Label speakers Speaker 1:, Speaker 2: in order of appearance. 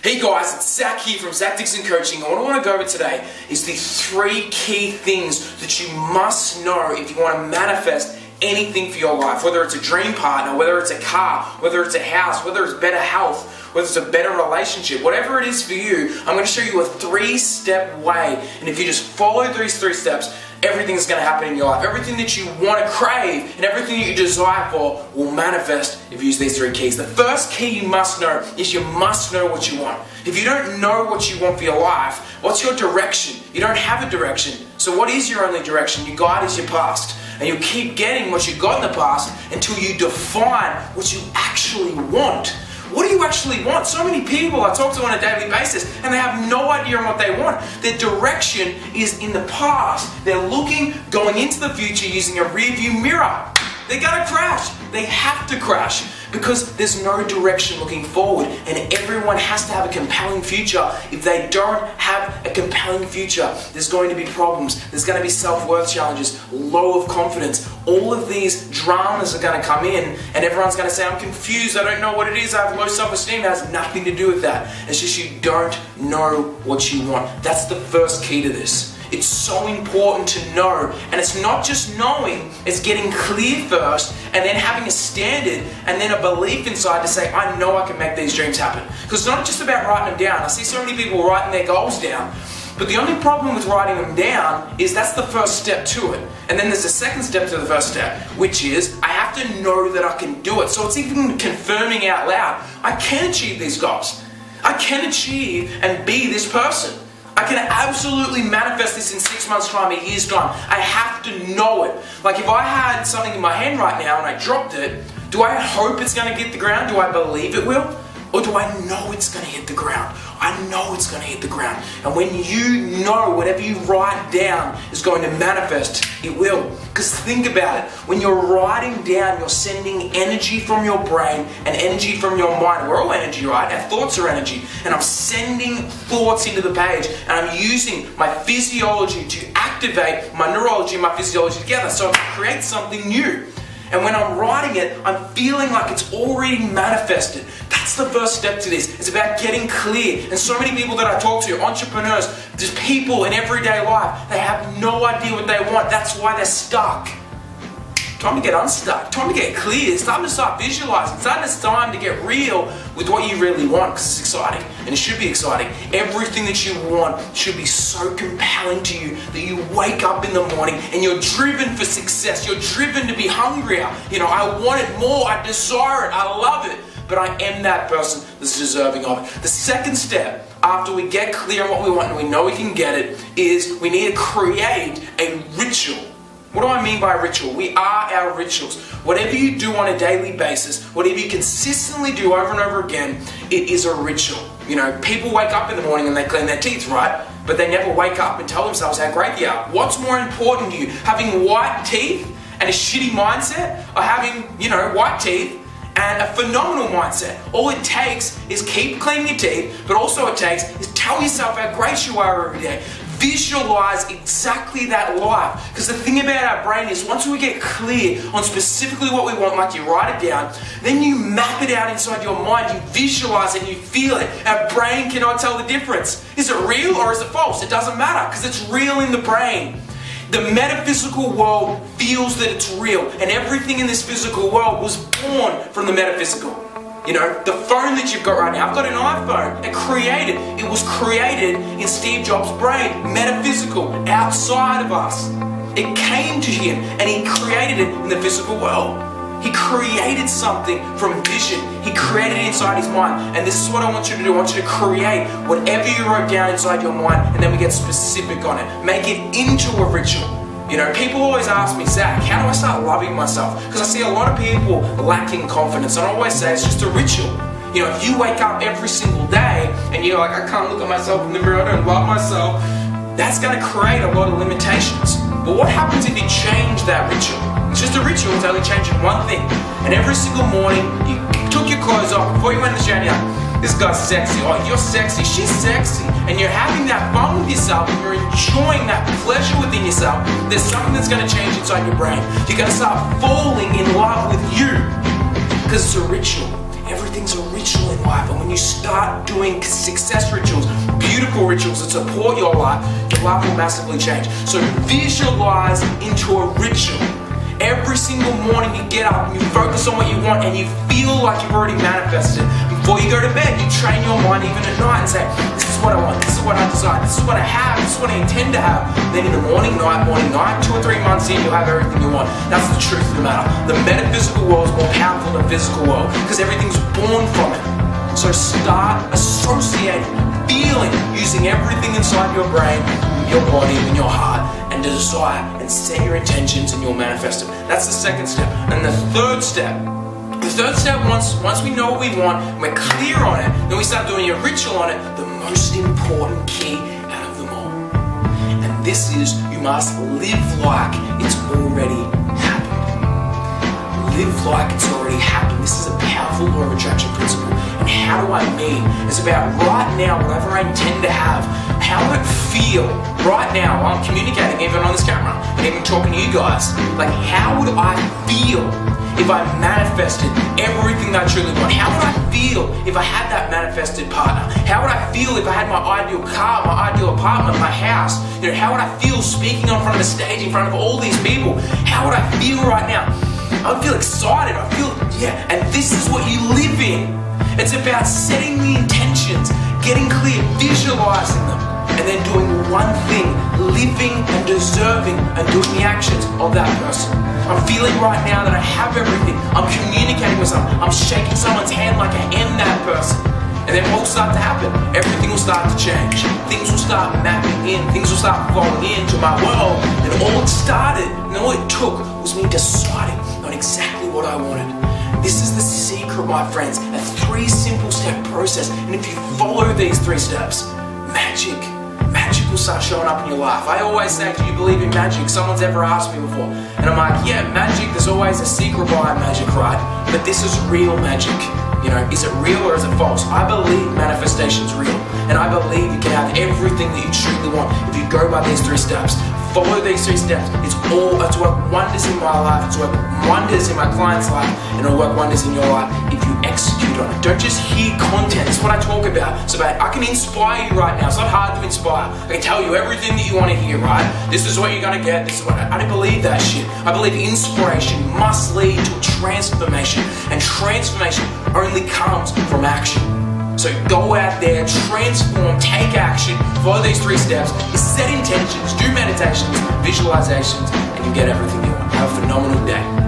Speaker 1: Hey guys, it's Zach here from Zach Dixon Coaching. And what I want to go over today is the 3 key things that you must know if you want to manifest anything for your life. Whether it's a dream partner, whether it's a car, whether it's a house, whether it's better health, whether it's a better relationship, whatever it is for you, I'm going to show you a 3-step way. And if you just follow these 3 steps, everything is going to happen in your life. Everything that you want to crave and everything that you desire for will manifest if you use these 3 keys. The first key you must know is you must know what you want. If you don't know what you want for your life, what's your direction? You don't have a direction. So what is your only direction? Your guide is your past. And you'll keep getting what you got in the past until you define what you actually want. What do you actually want? So many people I talk to on a daily basis and they have no idea on what they want. Their direction is in the past. They're going into the future using a rear view mirror. They're gonna crash. They have to crash because there's no direction looking forward, and everyone has to have a compelling future. If they don't have a compelling future, there's going to be problems. There's going to be self-worth challenges, low of confidence. All of these dramas are going to come in and everyone's going to say, I'm confused, I don't know what it is, I have low self-esteem. It has nothing to do with that. It's just you don't know what you want. That's the first key to this. It's so important to know, and it's not just knowing, it's getting clear first and then having a standard and then a belief inside to say, I know I can make these dreams happen. Because it's not just about writing them down. I see so many people writing their goals down, but the only problem with writing them down is that's the first step to it. And then there's a second step to the first step, which is I have to know that I can do it. So it's even confirming out loud, I can achieve these goals. I can achieve and be this person. I can absolutely manifest this in 6 months' time, a year's time. I have to know it. Like if I had something in my hand right now and I dropped it, do I hope it's going to hit the ground? Do I believe it will? Or do I know it's going to hit the ground? I know it's going to hit the ground. And when you know whatever you write down is going to manifest, it will. Because think about it. When you're writing down, you're sending energy from your brain and energy from your mind. We're all energy, right? Our thoughts are energy. And I'm sending thoughts into the page. And I'm using my physiology to activate my neurology and my physiology together. So I create something new. And when I'm writing it, I'm feeling like it's already manifested. That's the first step to this. It's about getting clear. And so many people that I talk to, entrepreneurs, just people in everyday life, they have no idea what they want. That's why they're stuck. Time to get unstuck. Time to get clear. It's time to start visualizing. It's time to get real with what you really want, because it's exciting. And it should be exciting. Everything that you want should be so compelling to you that you wake up in the morning and you're driven for success. You're driven to be hungrier. I want it more. I desire it. I love it. But I am that person that's deserving of it. The second step, after we get clear on what we want and we know we can get it, is we need to create a ritual. What do I mean by ritual? We are our rituals. Whatever you do on a daily basis, whatever you consistently do over and over again, it is a ritual. People wake up in the morning and they clean their teeth, right? But they never wake up and tell themselves how great they are. What's more important to you? Having white teeth and a shitty mindset, or having, white teeth and a phenomenal mindset? All it takes is keep cleaning your teeth, but also it takes is tell yourself how great you are every day. Visualize exactly that life. Because the thing about our brain is once we get clear on specifically what we want, like you write it down, then you map it out inside your mind, you visualize it, and you feel it. Our brain cannot tell the difference. Is it real or is it false? It doesn't matter because it's real in the brain. The metaphysical world feels that it's real, and everything in this physical world was born from the metaphysical. The phone that you've got right now, I've got an iPhone. It was created in Steve Jobs' brain, metaphysical, outside of us. It came to him and he created it in the physical world. He created something from vision. He created it inside his mind. And this is what I want you to do. I want you to create whatever you wrote down inside your mind, and then we get specific on it. Make it into a ritual. People always ask me, Zach, how do I start loving myself? Because I see a lot of people lacking confidence. And I always say it's just a ritual. If you wake up every single day and you're like, I can't look at myself in the mirror, I don't love myself, that's going to create a lot of limitations. But what happens if you change that ritual? It's just a ritual, it's only changing one thing. And every single morning, you took your clothes off before you went to the gym, this guy's sexy, oh you're sexy, she's sexy, and you're having that fun with yourself and you're enjoying that pleasure within yourself, there's something that's going to change inside your brain. You're going to start falling in love with you because it's a ritual. Every everything's a ritual in life. And when you start doing success rituals, beautiful rituals that support your life will massively change. So visualize into a ritual. Every single morning you get up and you focus on what you want and you feel like you've already manifested it. Before you go to bed, you train your mind even at night and say, this is what I want, this is what I desire, this is what I have, this is what I intend to have. Then in the morning, night, 2 or 3 months in, you'll have everything you want. That's the truth of the matter. The metaphysical world is more powerful than the physical world because everything's born from it. So start associating, feeling, using everything inside your brain, your body, and your heart, and desire, and set your intentions and you'll manifest them. That's the second step. And the third step, once we know what we want, and we're clear on it, then we start doing a ritual on it, the most important key out of them all. And this is, you must live like it's already happened. Live like it's already happened. This is a powerful law of attraction principle. And how do I mean? It's about right now, whatever I intend to have, how would it feel right now while I'm communicating, even on this camera, and even talking to you guys? Like, how would I feel if I manifested everything that I truly want? How would I feel if I had that manifested partner? How would I feel if I had my ideal car, my ideal apartment, my house? How would I feel speaking in front of a stage, in front of all these people? How would I feel right now? I would feel excited. And this is what you live in. It's about setting the intentions, getting clear, visualizing them, and then doing one thing, living and deserving and doing the actions of that person. I'm feeling right now that I have everything. I'm communicating with someone. I'm shaking someone's hand like I am that person. And then what will start to happen? Everything will start to change. Things will start mapping in. Things will start flowing into my world. And all it started, and all it took, was me deciding on exactly what I wanted. This is the secret, my friends, a 3 simple step process. And if you follow these 3 steps, magic will start showing up in your life. I always say, do you believe in magic? Someone's ever asked me before. And I'm like, yeah, magic, there's always a secret behind magic, right? But this is real magic. Is it real or is it false? I believe manifestation's real. And I believe you can have everything that you truly want if you go by these 3 steps. Follow these 3 steps. It's work wonders in my life. It's work wonders in my client's life. And it'll work wonders in your life if you execute on it. Don't just hear content. It's what I talk about. It's about, I can inspire you right now. It's not hard to inspire. I can tell you everything that you want to hear, right? This is what you're going to get. This is what I don't believe that shit. I believe inspiration must lead to transformation. And transformation only comes from action. So go out there, transform, take action, follow these 3 steps, set intentions, do meditations, visualizations, and you get everything you want. Have a phenomenal day.